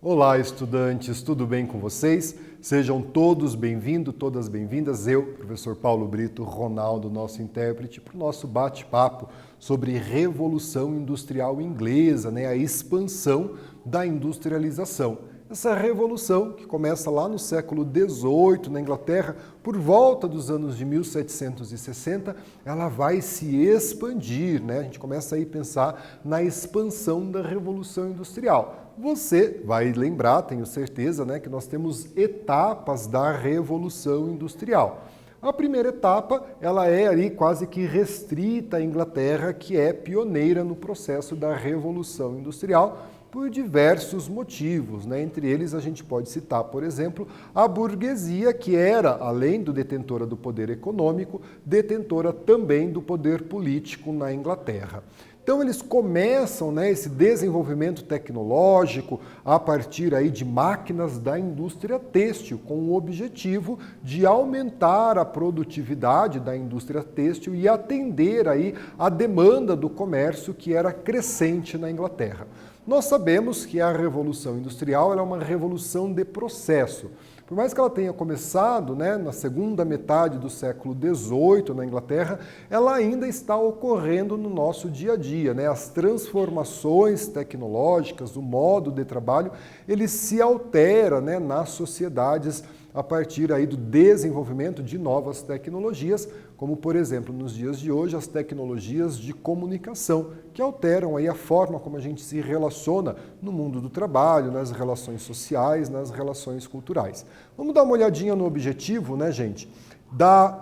Olá, estudantes, tudo bem com vocês? Sejam todos bem-vindos, todas bem-vindas. Eu, professor Paulo Brito, Ronaldo, nosso intérprete, para o nosso bate-papo sobre Revolução Industrial Inglesa, a expansão da industrialização. Essa revolução, que começa lá no século XVIII, na Inglaterra, por volta dos anos de 1760, ela vai se expandir, A gente começa aí a pensar na expansão da Revolução Industrial. Você vai lembrar, tenho certeza, que nós temos etapas da Revolução Industrial. A primeira etapa, ela é ali quase que restrita à Inglaterra, que é pioneira no processo da Revolução Industrial, por diversos motivos, Entre eles a gente pode citar, por exemplo, a burguesia, que era, além do detentora do poder econômico, detentora também do poder político na Inglaterra. Então eles começam esse desenvolvimento tecnológico a partir aí de máquinas da indústria têxtil, com o objetivo de aumentar a produtividade da indústria têxtil e atender aí a demanda do comércio que era crescente na Inglaterra. Nós sabemos que a Revolução Industrial é uma revolução de processo. Por mais que ela tenha começado na segunda metade do século XVIII na Inglaterra, ela ainda está ocorrendo no nosso dia a dia. As transformações tecnológicas, o modo de trabalho, ele se altera nas sociedades a partir aí do desenvolvimento de novas tecnologias, como, por exemplo, nos dias de hoje, as tecnologias de comunicação, que alteram aí a forma como a gente se relaciona no mundo do trabalho, nas relações sociais, nas relações culturais. Vamos dar uma olhadinha no objetivo, gente?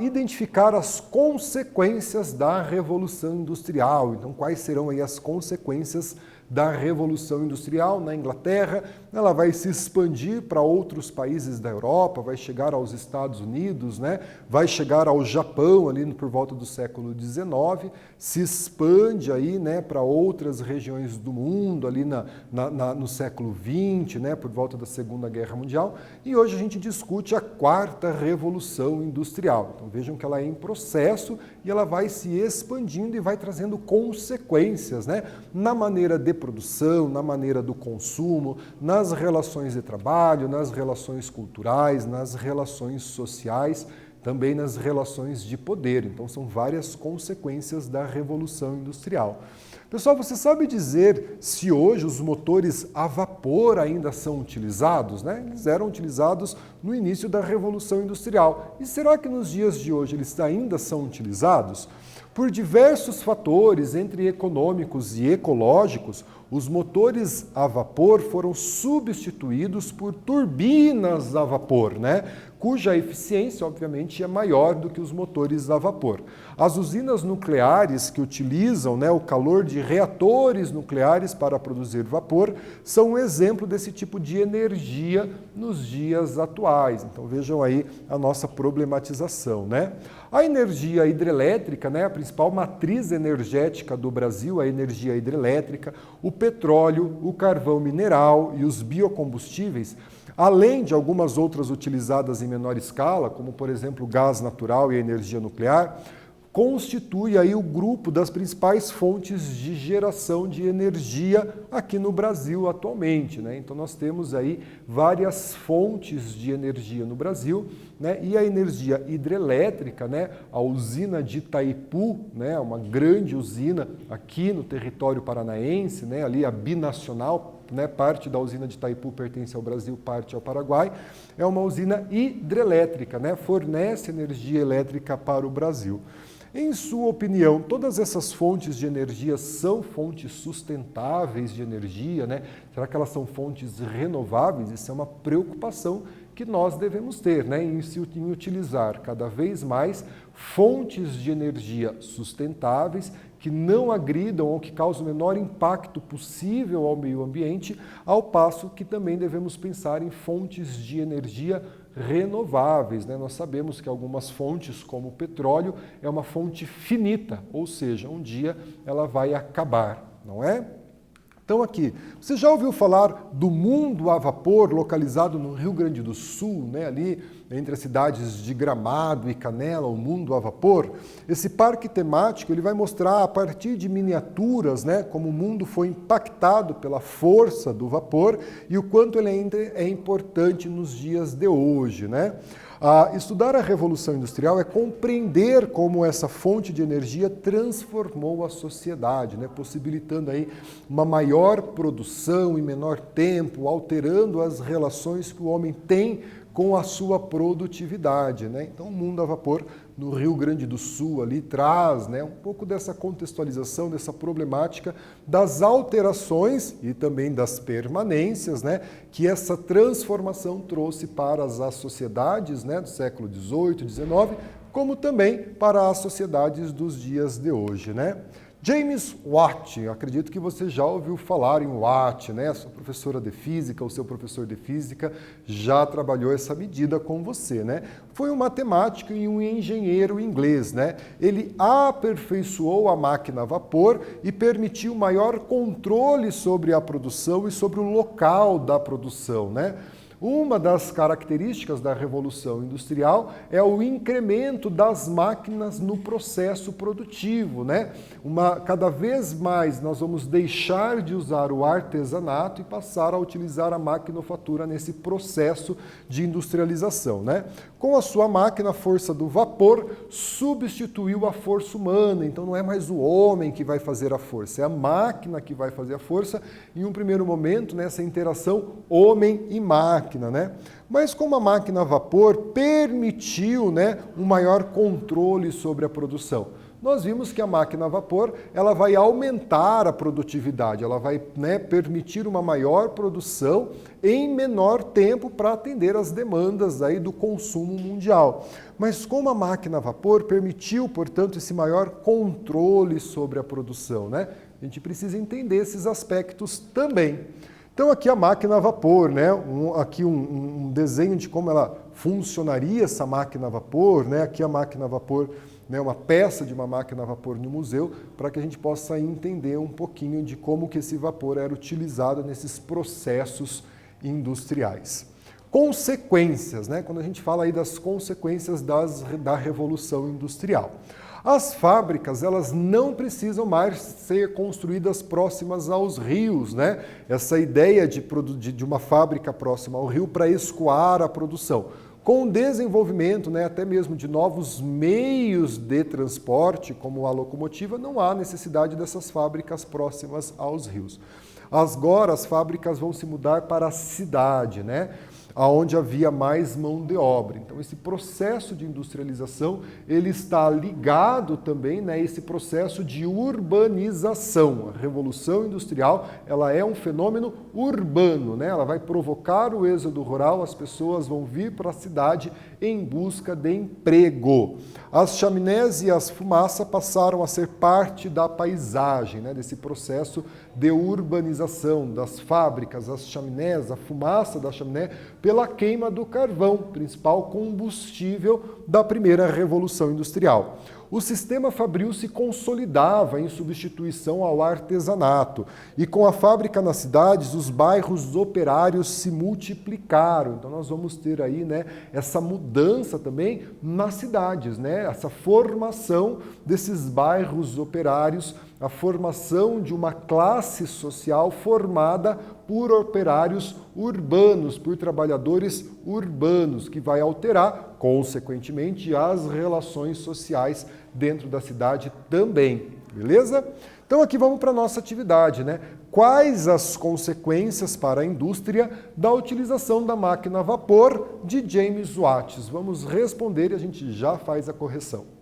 Identificar as consequências da Revolução Industrial. Então, quais serão aí as consequências da Revolução Industrial na Inglaterra? Ela vai se expandir para outros países da Europa, vai chegar aos Estados Unidos, vai chegar ao Japão ali por volta do século XIX, se expande aí para outras regiões do mundo ali no século XX, por volta da Segunda Guerra Mundial, e hoje a gente discute a quarta Revolução Industrial. Então vejam que ela é em processo e ela vai se expandindo e vai trazendo consequências na maneira de produção, na maneira do consumo, nas relações de trabalho, nas relações culturais, nas relações sociais, também nas relações de poder. Então são várias consequências da Revolução Industrial. Pessoal, você sabe dizer se hoje os motores a vapor ainda são utilizados? Eles eram utilizados no início da Revolução Industrial. E será que nos dias de hoje eles ainda são utilizados? Por diversos fatores, entre econômicos e ecológicos, os motores a vapor foram substituídos por turbinas a vapor, cuja eficiência, obviamente, é maior do que os motores a vapor. As usinas nucleares que utilizam o calor de reatores nucleares para produzir vapor são um exemplo desse tipo de energia nos dias atuais. Então vejam aí a nossa problematização, A energia hidrelétrica, a principal matriz energética do Brasil, a energia hidrelétrica, o petróleo, o carvão mineral e os biocombustíveis, além de algumas outras utilizadas em menor escala, como por exemplo o gás natural e a energia nuclear, constitui aí o grupo das principais fontes de geração de energia aqui no Brasil atualmente. Então nós temos aí várias fontes de energia no Brasil, e a energia hidrelétrica, a usina de Itaipu, uma grande usina aqui no território paranaense, ali a binacional, parte da usina de Itaipu pertence ao Brasil, parte ao Paraguai, é uma usina hidrelétrica, fornece energia elétrica para o Brasil. Em sua opinião, todas essas fontes de energia são fontes sustentáveis de energia, Será que elas são fontes renováveis? Isso é uma preocupação que nós devemos ter, em utilizar cada vez mais fontes de energia sustentáveis que não agridam ou que causam o menor impacto possível ao meio ambiente, ao passo que também devemos pensar em fontes de energia renováveis. Nós sabemos que algumas fontes, como o petróleo, é uma fonte finita, ou seja, um dia ela vai acabar, não é? Então aqui, você já ouviu falar do mundo a vapor localizado no Rio Grande do Sul, ali entre as cidades de Gramado e Canela, o Mundo a Vapor, esse parque temático ele vai mostrar a partir de miniaturas, né, como o mundo foi impactado pela força do vapor e o quanto ele ainda é importante nos dias de hoje, né? Estudar a Revolução Industrial é compreender como essa fonte de energia transformou a sociedade, né, possibilitando aí uma maior produção em menor tempo, alterando as relações que o homem tem com a sua produtividade, né? Então, o Mundo a Vapor no Rio Grande do Sul ali traz, né, um pouco dessa contextualização, dessa problemática das alterações e também das permanências, né, que essa transformação trouxe para as sociedades, né, do século XVIII, XIX, como também para as sociedades dos dias de hoje, né? James Watt, acredito que você já ouviu falar em Watt, né? A sua professora de física, o seu professor de física já trabalhou essa medida com você, né? Foi um matemático e um engenheiro inglês, né? Ele aperfeiçoou a máquina a vapor e permitiu maior controle sobre a produção e sobre o local da produção, né? Uma das características da Revolução Industrial é o incremento das máquinas no processo produtivo, né? Cada vez mais nós vamos deixar de usar o artesanato e passar a utilizar a maquinofatura nesse processo de industrialização, né? Com a sua máquina, a força do vapor substituiu a força humana, então não é mais o homem que vai fazer a força, é a máquina que vai fazer a força em um primeiro momento, nessa interação homem e máquina, né? Mas como a máquina a vapor permitiu, né, um maior controle sobre a produção. Nós vimos que a máquina a vapor ela vai aumentar a produtividade, ela vai, né, permitir uma maior produção em menor tempo para atender as demandas aí do consumo mundial. Mas como a máquina a vapor permitiu, portanto, esse maior controle sobre a produção, né? A gente precisa entender esses aspectos também. Então aqui a máquina a vapor, né? Aqui um desenho de como ela funcionaria essa máquina a vapor, né? Aqui a máquina a vapor, né? Uma peça de uma máquina a vapor no museu, para que a gente possa entender um pouquinho de como que esse vapor era utilizado nesses processos industriais. Consequências, né? Quando a gente fala aí das consequências da Revolução Industrial. As fábricas, elas não precisam mais ser construídas próximas aos rios, né? Essa ideia de uma fábrica próxima ao rio para escoar a produção. Com o desenvolvimento, né, até mesmo de novos meios de transporte, como a locomotiva, não há necessidade dessas fábricas próximas aos rios. Agora as fábricas vão se mudar para a cidade, né? Onde havia mais mão de obra. Então, esse processo de industrialização, ele está ligado também, né, a esse processo de urbanização. A Revolução Industrial, ela é um fenômeno urbano, né? Ela vai provocar o êxodo rural, as pessoas vão vir para a cidade em busca de emprego. As chaminés e as fumaças passaram a ser parte da paisagem, né, desse processo de urbanização das fábricas, as chaminés, a fumaça da chaminé, pela queima do carvão, principal combustível da primeira Revolução Industrial. O sistema fabril se consolidava em substituição ao artesanato e com a fábrica nas cidades, os bairros operários se multiplicaram. Então nós vamos ter aí, né, essa mudança também nas cidades, né, essa formação desses bairros operários, a formação de uma classe social formada por operários urbanos, por trabalhadores urbanos, que vai alterar, consequentemente, as relações sociais dentro da cidade também, beleza? Então aqui vamos para a nossa atividade, né? Quais as consequências para a indústria da utilização da máquina a vapor de James Watt? Vamos responder e a gente já faz a correção.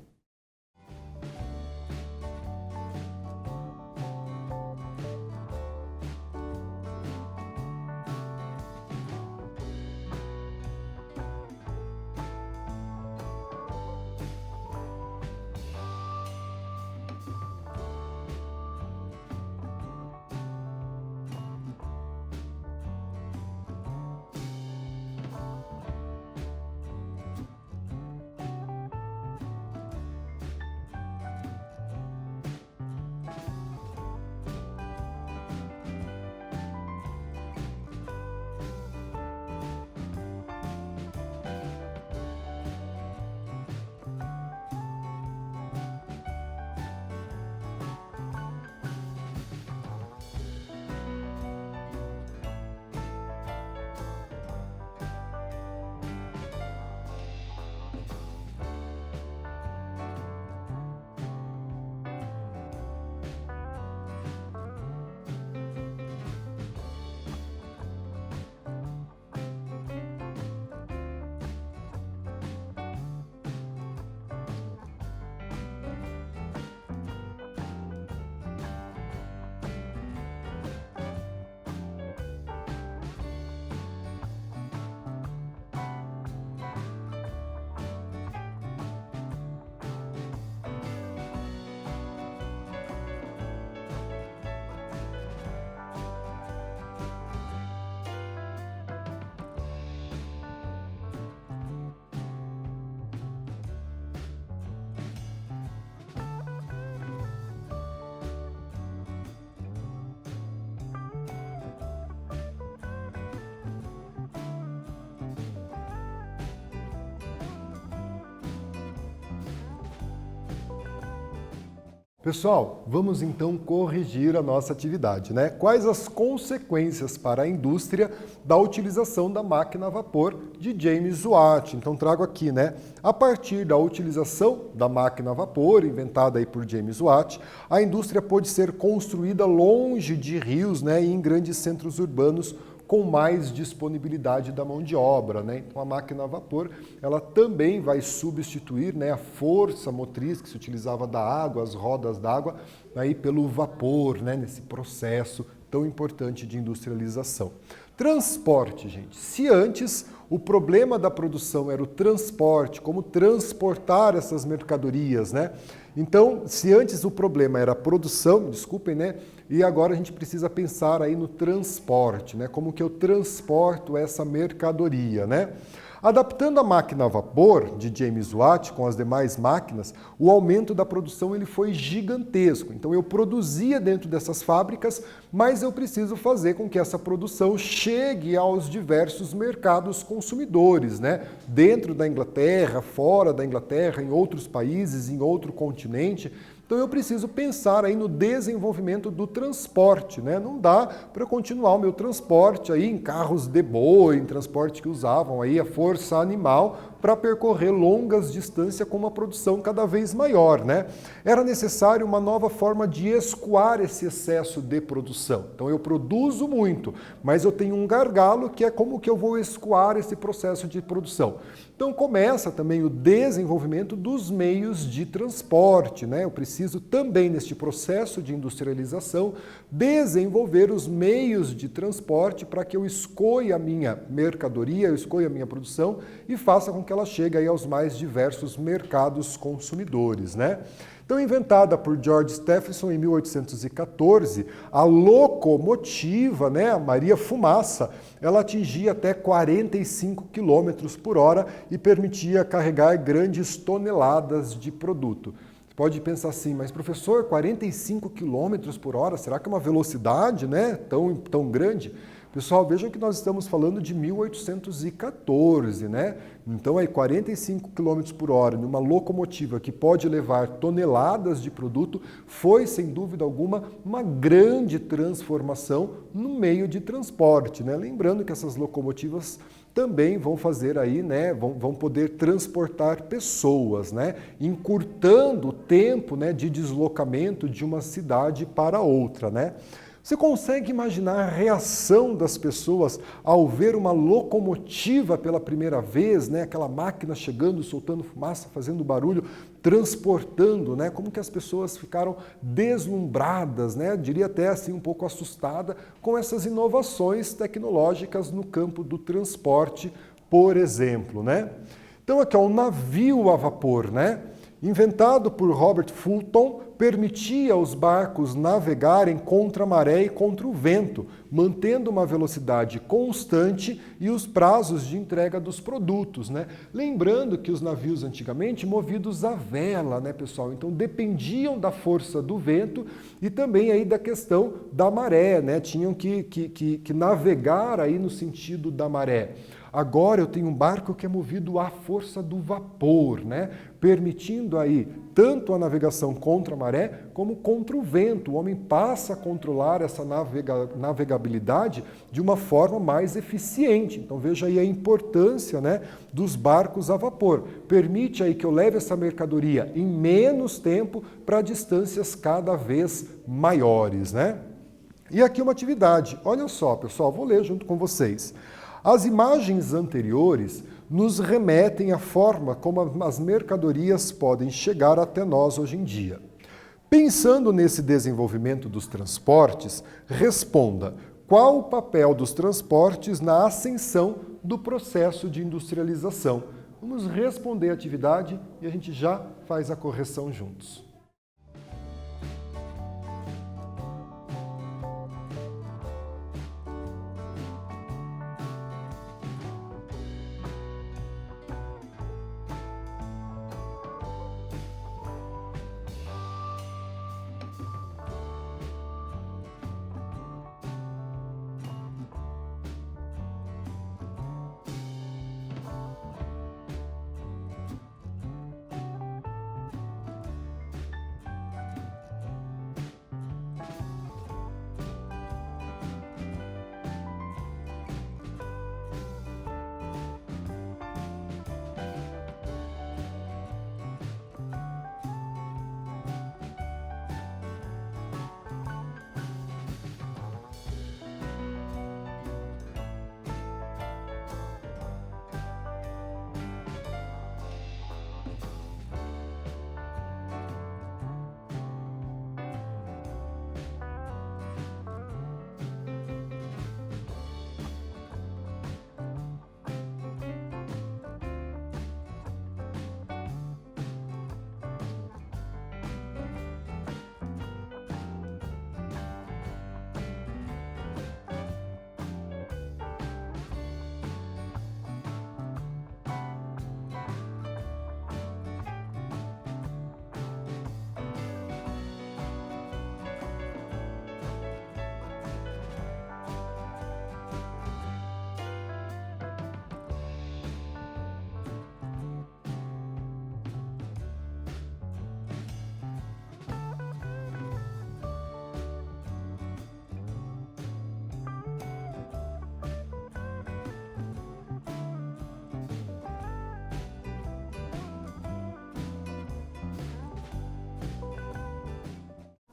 Pessoal, vamos então corrigir a nossa atividade, né? Quais as consequências para a indústria da utilização da máquina a vapor de James Watt? Então trago aqui, né? A partir da utilização da máquina a vapor, inventada aí por James Watt, a indústria pôde ser construída longe de rios, né? E em grandes centros urbanos, com mais disponibilidade da mão de obra, né? Então a máquina a vapor, ela também vai substituir, né, a força motriz que se utilizava da água, as rodas d'água, aí pelo vapor, né, nesse processo tão importante de industrialização. Transporte, gente. Se antes o problema da produção era o transporte, como transportar essas mercadorias, né? Então, se antes o problema era a produção, desculpem, né? E agora a gente precisa pensar aí no transporte, né? Como que eu transporto essa mercadoria, né? Adaptando a máquina a vapor de James Watt com as demais máquinas, o aumento da produção ele foi gigantesco. Então eu produzia dentro dessas fábricas, mas eu preciso fazer com que essa produção chegue aos diversos mercados consumidores, né? Dentro da Inglaterra, fora da Inglaterra, em outros países, em outro continente. Então eu preciso pensar aí no desenvolvimento do transporte, né? Não dá para continuar o meu transporte aí em carros de boi, em transporte que usavam aí a força animal para percorrer longas distâncias com uma produção cada vez maior, né? Era necessário uma nova forma de escoar esse excesso de produção. Então eu produzo muito, mas eu tenho um gargalo que é como que eu vou escoar esse processo de produção. Então começa também o desenvolvimento dos meios de transporte, né? Eu preciso também, neste processo de industrialização, desenvolver os meios de transporte para que eu escoe a minha mercadoria, eu escoe a minha produção e faça com que ela chegue aí aos mais diversos mercados consumidores, né? Então, inventada por George Stephenson em 1814, a locomotiva, né, a Maria Fumaça, ela atingia até 45 km por hora e permitia carregar grandes toneladas de produto. Você pode pensar assim, mas professor, 45 km por hora, será que é uma velocidade, né, tão grande? Pessoal, vejam que nós estamos falando de 1814, né? Então, aí 45 km por hora numa locomotiva que pode levar toneladas de produto foi, sem dúvida alguma, uma grande transformação no meio de transporte, né? Lembrando que essas locomotivas também vão fazer aí, né, vão poder transportar pessoas, né, encurtando o tempo, né, de deslocamento de uma cidade para outra, né? Você consegue imaginar a reação das pessoas ao ver uma locomotiva pela primeira vez, né? Aquela máquina chegando, soltando fumaça, fazendo barulho, transportando, né? Como que as pessoas ficaram deslumbradas, né? Eu diria até assim um pouco assustada com essas inovações tecnológicas no campo do transporte, por exemplo, né? Então aqui, ó, um navio a vapor, né? Inventado por Robert Fulton, permitia aos barcos navegarem contra a maré e contra o vento, mantendo uma velocidade constante e os prazos de entrega dos produtos, né? Lembrando que os navios antigamente movidos a vela, né, pessoal? Então dependiam da força do vento e também aí da questão da maré, né? Tinham que navegar aí no sentido da maré. Agora eu tenho um barco que é movido à força do vapor, né? Permitindo aí tanto a navegação contra a maré como contra o vento. O homem passa a controlar essa navegabilidade de uma forma mais eficiente. Então veja aí a importância, né, dos barcos a vapor. Permite aí que eu leve essa mercadoria em menos tempo para distâncias cada vez maiores, né? E aqui uma atividade. Olha só, pessoal, vou ler junto com vocês. As imagens anteriores nos remetem à forma como as mercadorias podem chegar até nós hoje em dia. Pensando nesse desenvolvimento dos transportes, responda: qual o papel dos transportes na ascensão do processo de industrialização? Vamos responder a atividade e a gente já faz a correção juntos.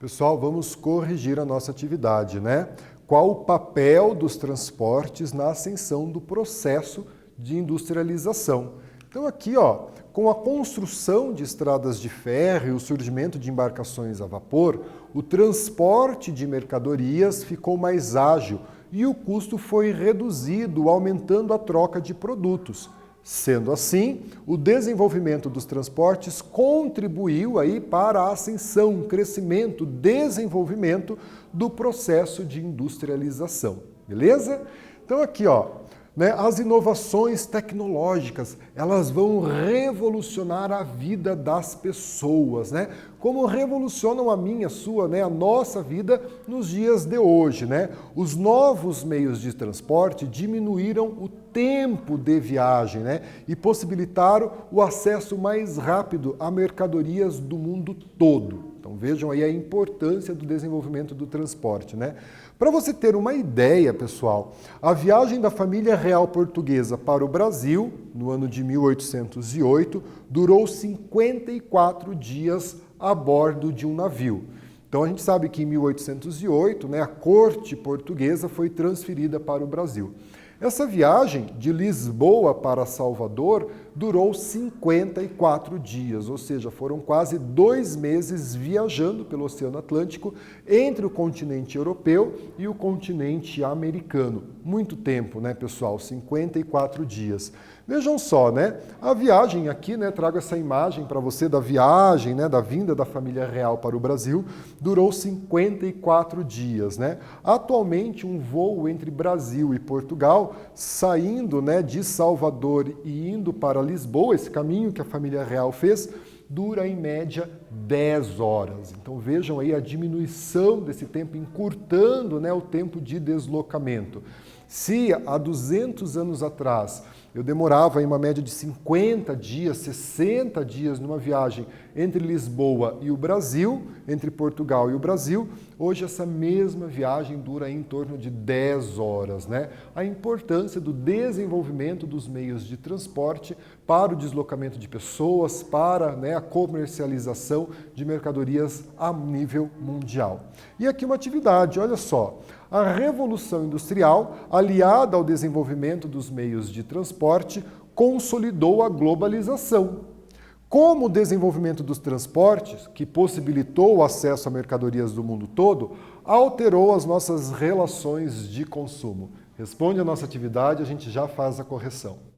Pessoal, vamos corrigir a nossa atividade, né? Qual o papel dos transportes na ascensão do processo de industrialização? Então aqui, ó, com a construção de estradas de ferro e o surgimento de embarcações a vapor, o transporte de mercadorias ficou mais ágil e o custo foi reduzido, aumentando a troca de produtos. Sendo assim, o desenvolvimento dos transportes contribuiu aí para a ascensão, crescimento, desenvolvimento do processo de industrialização. Beleza? Então aqui, ó, né, as inovações tecnológicas, elas vão revolucionar a vida das pessoas, né? Como revolucionam a minha, a sua, né, a nossa vida nos dias de hoje, né? Os novos meios de transporte diminuíram o tempo de viagem, né, e possibilitaram o acesso mais rápido a mercadorias do mundo todo. Então vejam aí a importância do desenvolvimento do transporte, né? Para você ter uma ideia, pessoal, a viagem da família real portuguesa para o Brasil, no ano de 1808, durou 54 dias a bordo de um navio. Então a gente sabe que em 1808, né, a corte portuguesa foi transferida para o Brasil. Essa viagem de Lisboa para Salvador durou 54 dias, ou seja, foram quase 2 meses viajando pelo Oceano Atlântico entre o continente europeu e o continente americano. Muito tempo, né, pessoal? 54 dias. Vejam só, né? A viagem aqui, né, trago essa imagem para você da viagem, né, da vinda da família real para o Brasil, durou 54 dias, né? Atualmente, um voo entre Brasil e Portugal, saindo, né, de Salvador e indo para Lisboa, esse caminho que a família real fez, dura em média 10 horas. Então vejam aí a diminuição desse tempo, encurtando, né, o tempo de deslocamento. Se há 200 anos atrás eu demorava em uma média de 50 dias, 60 dias numa viagem entre Lisboa e o Brasil, entre Portugal e o Brasil, hoje essa mesma viagem dura em torno de 10 horas, né? A importância do desenvolvimento dos meios de transporte para o deslocamento de pessoas, para, né, a comercialização de mercadorias a nível mundial. E aqui uma atividade, olha só. A Revolução Industrial, aliada ao desenvolvimento dos meios de transporte, consolidou a globalização. Como o desenvolvimento dos transportes, que possibilitou o acesso a mercadorias do mundo todo, alterou as nossas relações de consumo? Responde a nossa atividade, a gente já faz a correção.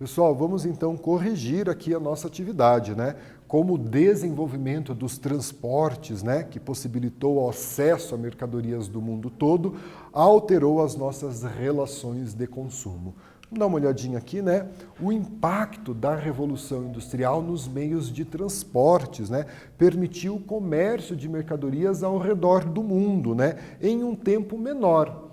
Pessoal, vamos então corrigir aqui a nossa atividade, né? como o desenvolvimento dos transportes, né, que possibilitou o acesso a mercadorias do mundo todo, alterou as nossas relações de consumo. Vamos dar uma olhadinha aqui, né? O impacto da Revolução Industrial nos meios de transportes, né? Permitiu o comércio de mercadorias ao redor do mundo, né? Em um tempo menor.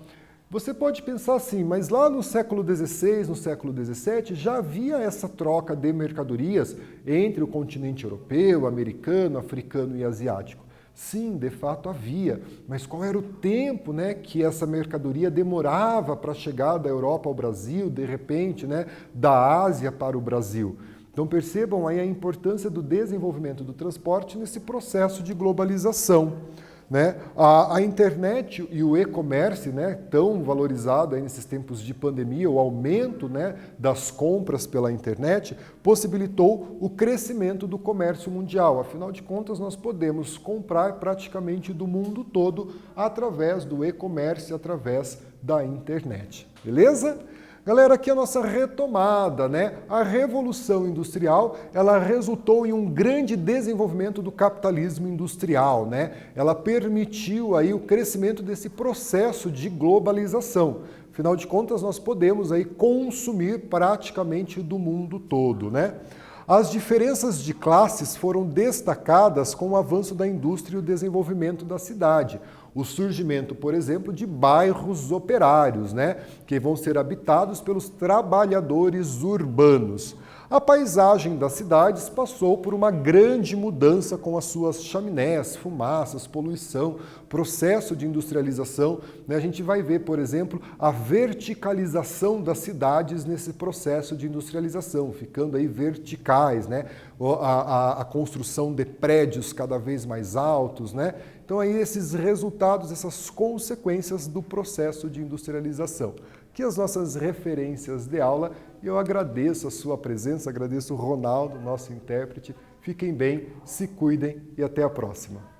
Você pode pensar assim, mas lá no século XVI, no século XVII, já havia essa troca de mercadorias entre o continente europeu, americano, africano e asiático. Sim, de fato havia, mas qual era o tempo, né, que essa mercadoria demorava para chegar da Europa ao Brasil, de repente, né, da Ásia para o Brasil? Então percebam aí a importância do desenvolvimento do transporte nesse processo de globalização. Né? A internet e o e-commerce, né, tão valorizado aí nesses tempos de pandemia, o aumento, né, das compras pela internet, possibilitou o crescimento do comércio mundial. Afinal de contas, nós podemos comprar praticamente do mundo todo através do e-commerce, através da internet. Beleza? Galera, aqui a nossa retomada, né? A Revolução Industrial, ela resultou em um grande desenvolvimento do capitalismo industrial, né? Ela permitiu aí o crescimento desse processo de globalização. Afinal de contas, nós podemos aí consumir praticamente do mundo todo, né? As diferenças de classes foram destacadas com o avanço da indústria e o desenvolvimento da cidade. O surgimento, por exemplo, de bairros operários, né, que vão ser habitados pelos trabalhadores urbanos. A paisagem das cidades passou por uma grande mudança com as suas chaminés, fumaças, poluição, processo de industrialização. Né? A gente vai ver, por exemplo, a verticalização das cidades nesse processo de industrialização, ficando aí verticais, né? A construção de prédios cada vez mais altos, né? Então aí esses resultados, essas consequências do processo de industrialização. Aqui as nossas referências de aula, e eu agradeço a sua presença, agradeço o Ronaldo, nosso intérprete. Fiquem bem, se cuidem e até a próxima.